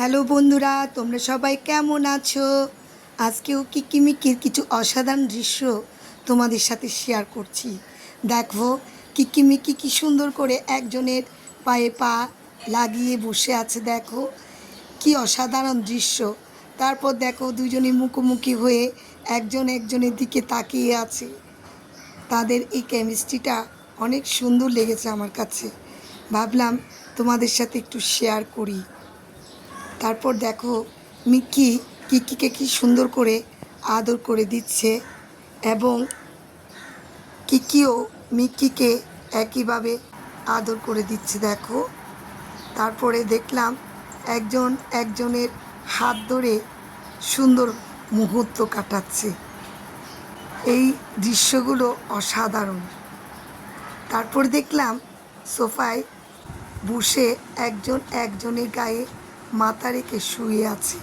Hello বন্ধুরা, তোমরা সবাই কেমন আছো? আজকেও কিকিমিকির কিছু অসাধারণ দৃশ্য তোমাদের সাথে শেয়ার করছি। দেখো, কিকিমিকি কি সুন্দর করে একজনের পায়ে পা লাগিয়ে বসে আছে। দেখো কি অসাধারণ দৃশ্য। তারপর দেখো দুজনে মুখোমুখি হয়ে একজন একজনের দিকে তাকিয়ে আছে। তাদের এই কেমিস্ট্রিটা অনেক সুন্দর লেগেছে আমার কাছে। ভাবলাম তোমাদের সাথে একটু শেয়ার করি। তারপর দেখো মিকি কিকিকে কি সুন্দর করে আদর করে দিচ্ছে এবং কিকিও মিকিকে একইভাবে আদর করে দিচ্ছে। দেখো, তারপরে দেখলাম একজন একজনের হাত ধরে সুন্দর মুহূর্ত কাটাচ্ছে। এই দৃশ্যগুলো অসাধারণ। তারপর দেখলাম সোফায় বসে একজন একজনের গায়ে মাথা রেখে শুয়ে আছে।